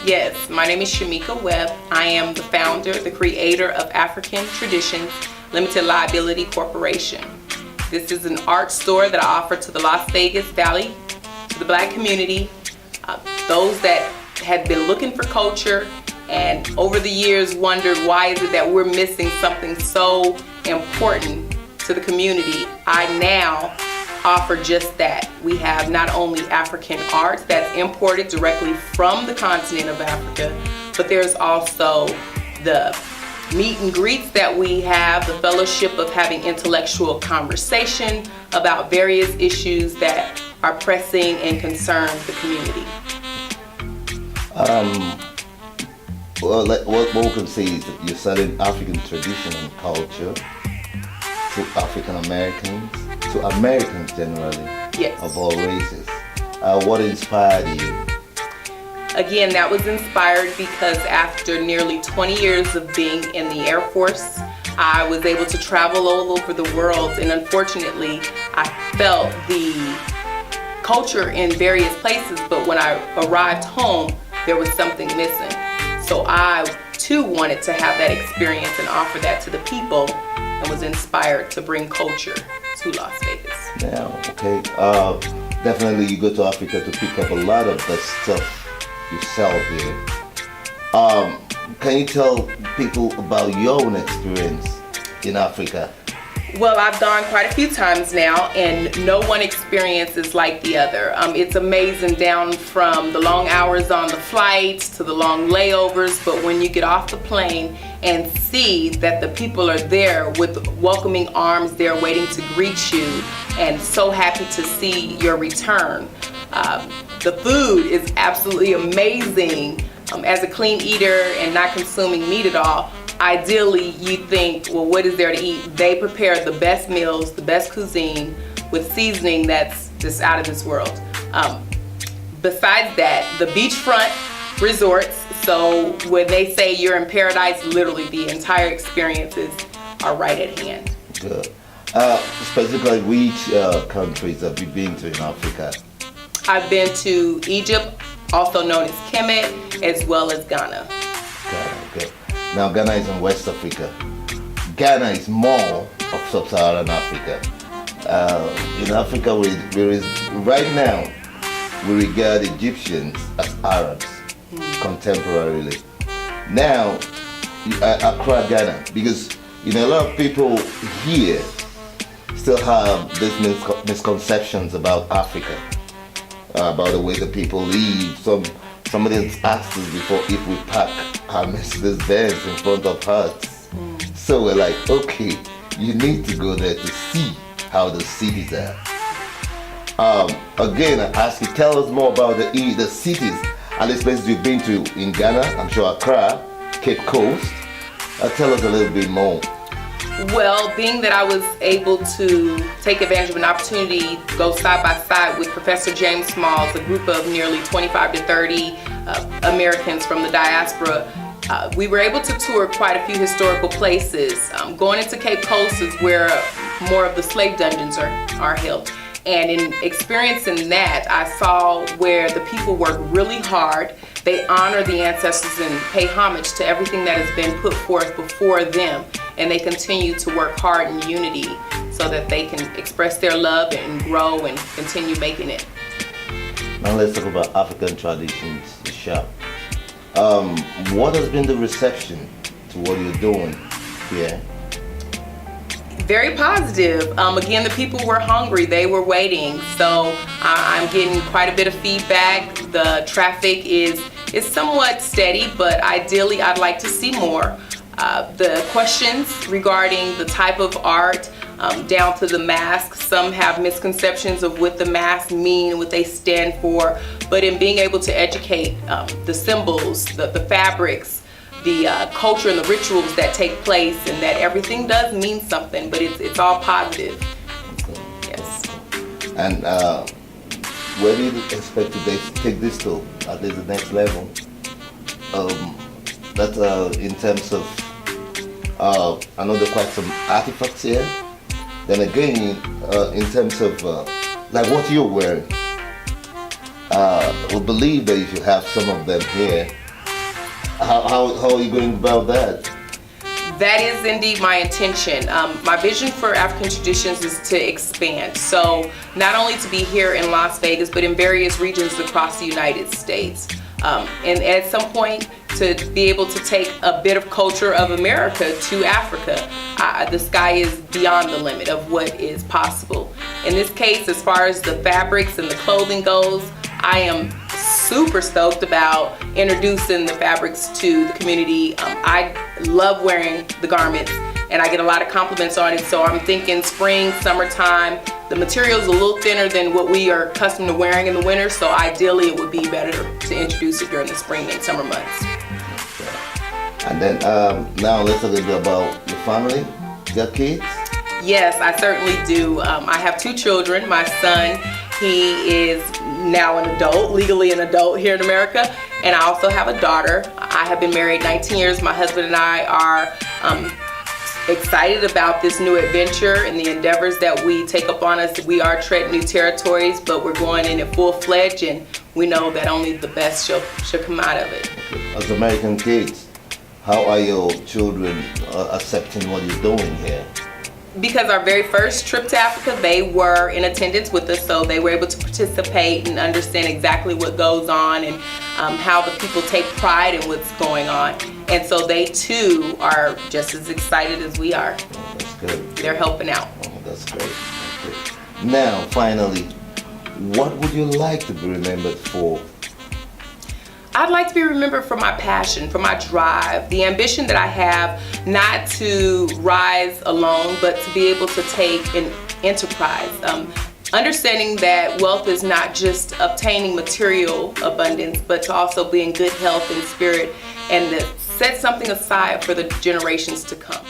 Yes, my name is Shamika Webb. I am the founder, the creator of African Traditions Limited Liability Corporation. This is an art store that I offer to the Las Vegas Valley, to the Black community, those that had been looking for culture and over the years wondered why is it that we're missing something so important to the community. I now offer just that. We have not only African art that's imported directly from the continent of Africa, but there's also the meet and greets that we have, the fellowship of having intellectual conversation about various issues that are pressing and concern the community. Well, what we can say is that you're selling African tradition and culture to African Americans, to Americans generally, Yes. of all races. What inspired you? Again, that was inspired because after nearly 20 years of being in the Air Force, I was able to travel all over the world, and unfortunately, I felt the culture in various places, but when I arrived home, there was something missing. So I too wanted to have that experience and offer that to the people, and was inspired to bring culture to Las Vegas. Yeah, okay. Definitely you go to Africa to pick up a lot of the stuff you sell here. Can you tell people about your own experience in Africa? Well, I've gone quite a few times now, and no one experience is like the other. It's amazing, down from the long hours on the flights to the long layovers, but when you get off the plane and see that the people are there with welcoming arms, they're waiting to greet you and so happy to see your return. The food is absolutely amazing. As a clean eater and not consuming meat at all, ideally you think, well, what is there to eat? They prepare the best meals, the best cuisine with seasoning that's just out of this world. Besides that, the beachfront resorts, so when they say you're in paradise, literally the entire experiences are right at hand. Good. Specifically, which countries have you been to in Africa? I've been to Egypt, also known as Kemet, as well as Ghana. Okay. Now Ghana is in West Africa. Ghana is more of sub-Saharan Africa. In Africa, right now, we regard Egyptians as Arabs, contemporarily. Now, Accra, Ghana, because a lot of people here still have these misconceptions about Africa, about the way the people live. Somebody has asked us before if we park our Mercedes Benz in front of us. So we're like, okay, you need to go there to see how the cities are. Again, I ask you, tell us more about the cities and the places you've been to in Ghana. I'm sure Accra, Cape Coast. Tell us a little bit more. Well, being that I was able to take advantage of an opportunity to go side by side with Professor James Smalls, a group of nearly 25 to 30 Americans from the diaspora, we were able to tour quite a few historical places. Going into Cape Coast is where more of the slave dungeons are held. And in experiencing that, I saw where the people work really hard. They honor the ancestors and pay homage to everything that has been put forth before them. And they continue to work hard in unity so that they can express their love and grow and continue making it. Now let's talk about African Traditions, the shop. What has been the reception to what you're doing here? Very positive. Again, the people were hungry, they were waiting. So I'm getting quite a bit of feedback. The traffic is somewhat steady, but ideally I'd like to see more. The questions regarding the type of art, down to the mask. Some have misconceptions of what the masks mean, what they stand for, but in being able to educate the symbols, the fabrics, the culture and the rituals that take place, and that everything does mean something, but it's all positive. Yes. And where do you expect to take this to, at least the next level? That's in terms of, I know there are quite some artifacts here. Then again, in terms of like what you're wearing, we believe that you should have some of them here How are you going about that? That is indeed my intention. My vision for African Traditions is to expand. So not only to be here in Las Vegas, but in various regions across the United States. And at some point to be able to take a bit of culture of America to Africa. The sky is beyond the limit of what is possible. In this case, as far as the fabrics and the clothing goes, I am super stoked about introducing the fabrics to the community. I love wearing the garments and I get a lot of compliments on it. So I'm thinking spring, summertime. The material is a little thinner than what we are accustomed to wearing in the winter. So ideally it would be better to introduce it during the spring and summer months. And then now let's talk a bit about your family. You got kids? Yes, I certainly do. I have 2 children. My son, he is now an adult, legally an adult here in America. And I also have a daughter. I have been married 19 years. My husband and I are excited about this new adventure and the endeavors that we take up on us. We are treading new territories, but we're going in it full-fledged, and we know that only the best shall come out of it. As American kids, how are your children accepting what you're doing here? Because our very first trip to Africa, they were in attendance with us, so they were able to participate and understand exactly what goes on and how the people take pride in what's going on. And so they too are just as excited as we are. Oh, that's good. They're helping out. Oh, that's great. That's great. Now, finally, what would you like to be remembered for? I'd like to be remembered for my passion, for my drive, the ambition that I have not to rise alone, but to be able to take an enterprise. Understanding that wealth is not just obtaining material abundance, but to also be in good health and spirit and to set something aside for the generations to come.